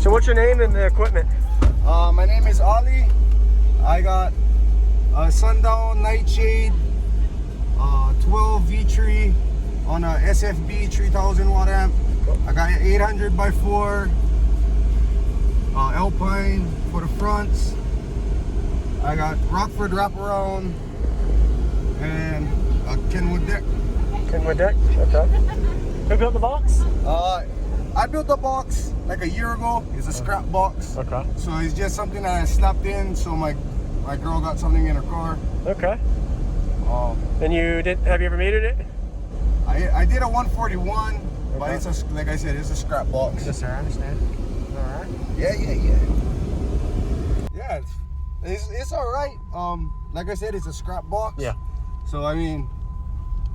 So what's your name and the equipment? My name is Ollie. I got a Sundown Nightshade 12 V3 on a SFB 3000 watt amp. I got an 800 by 4 Alpine for the fronts. I got Rockford wraparound and a Kenwood Deck. Kenwood Deck, okay. Who built the box? I built the box like a year ago. It's a scrap box. Okay. So it's just something that I slapped in. So my girl got something in her car. Okay. And have you ever metered it? I did a 141, okay. But it's like I said, it's a scrap box. Yes, sir. I understand. All right. Yeah, it's all right. Like I said, it's a scrap box. Yeah. So I mean,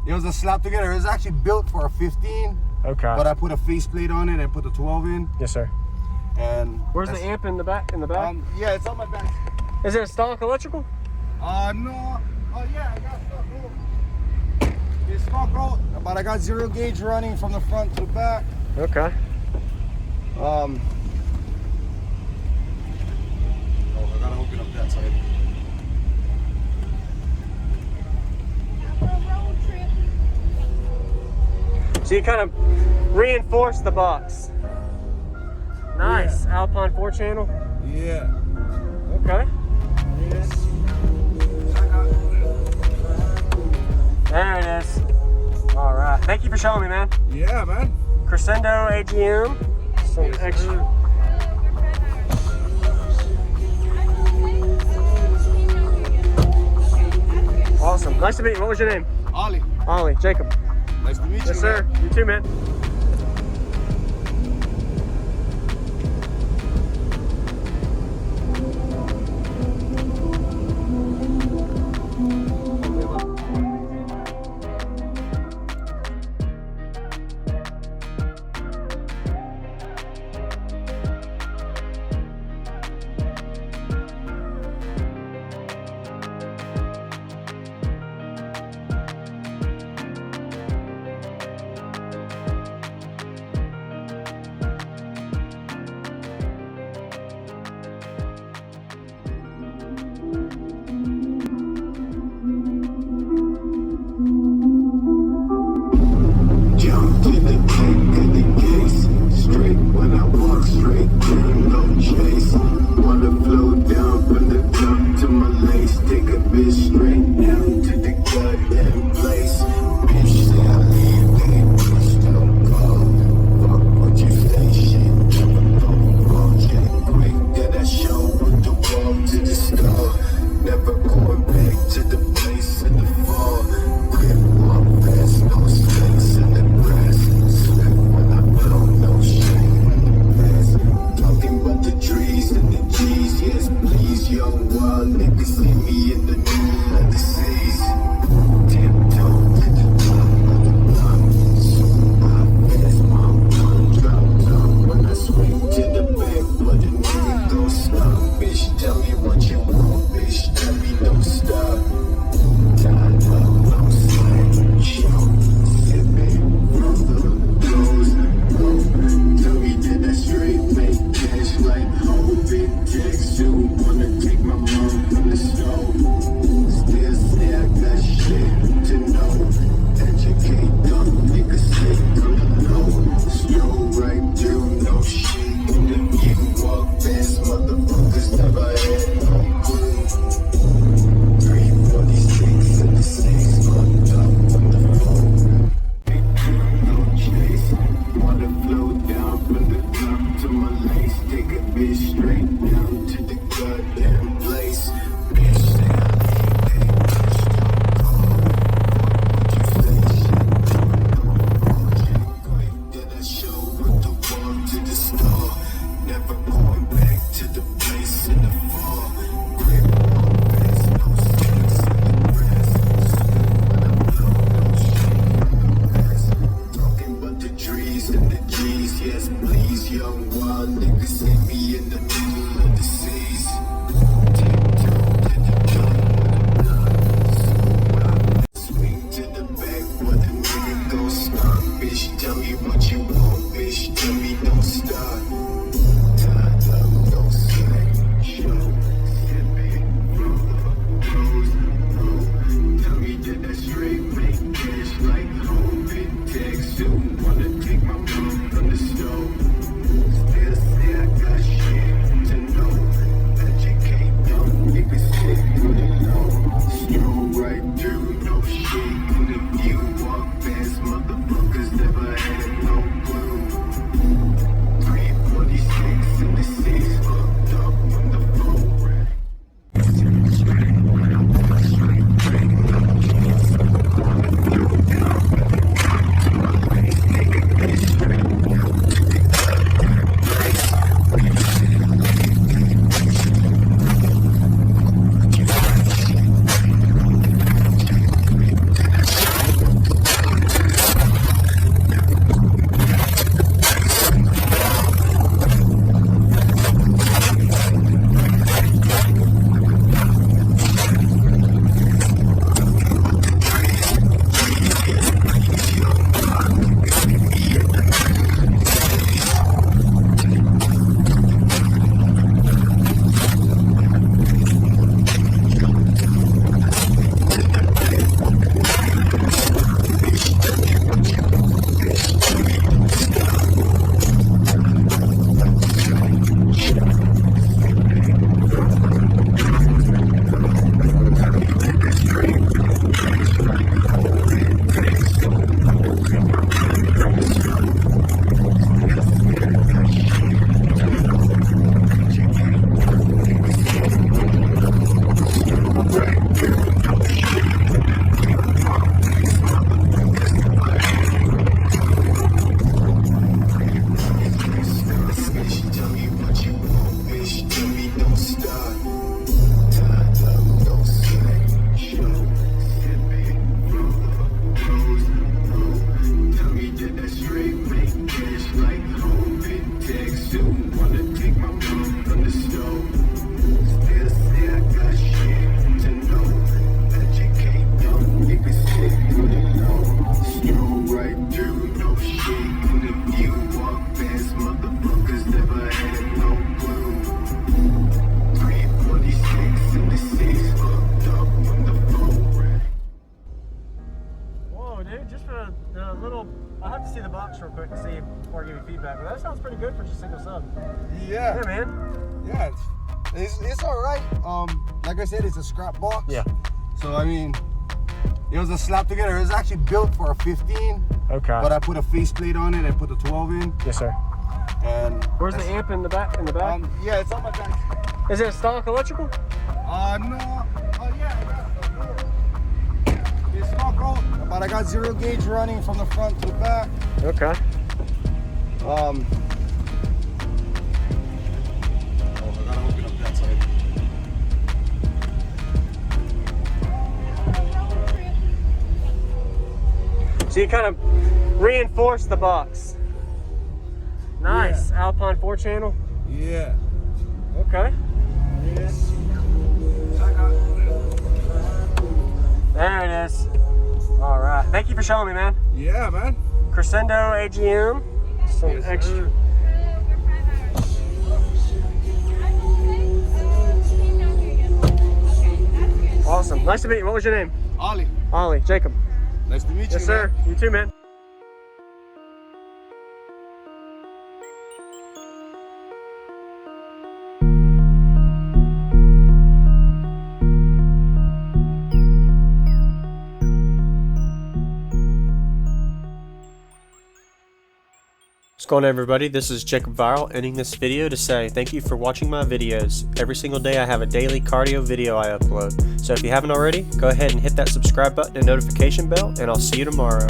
it was a slap together. It was actually built for a 15. Okay. But I put a faceplate on it and put the 12 in. Yes, sir. And where's the amp in the back? Yeah, it's on my back. Is it a stock electrical? No. Oh yeah, I got stock out. It's stock out, but I got 0 gauge running from the front to the back. Okay. Oh, I gotta open up that side. So you kind of reinforce the box. Nice. Yeah. Alpine 4 channel? Yeah. Okay. There it is. All right. Thank you for showing me, man. Yeah, man. Crescendo AGM. Some extra. Awesome. Nice to meet you. What was your name? Ollie. Ollie. Jacob. Nice to meet you. Yes, sir. Man. You too, man. Bitch, tell me what you want, bitch, tell me don't stop. single sub. Yeah. Yeah, man. Yeah, it's all right. Like I said, it's a scrap box. Yeah. So I mean, it was a slap together. It was actually built for a 15. Okay. But I put a faceplate on it and put the 12 in. Yes, sir. And where's the amp in the back? Yeah, it's on my back. Is it stock electrical? No. Oh yeah. It's stock out, but I got 0 gauge running from the front to the back. Okay. Oh, I gotta open up that side. So you kind of reinforce the box. Nice. Yeah. Alpine 4 channel. Yeah. Okay. Yes. There it is. All right. Thank you for showing me, man. Yeah, man. Crescendo AGM. Some Yes, extra. sir. Awesome. Nice to meet you. What was your name? Ollie. Ollie. Jacob. Nice to meet you. Yes, sir. Man. You too, man. What's going on, everybody? This is JacobViral, ending this video to say thank you for watching my videos. Every single day I have a daily cardio video I upload. So if you haven't already, go ahead and hit that subscribe button and notification bell, and I'll see you tomorrow.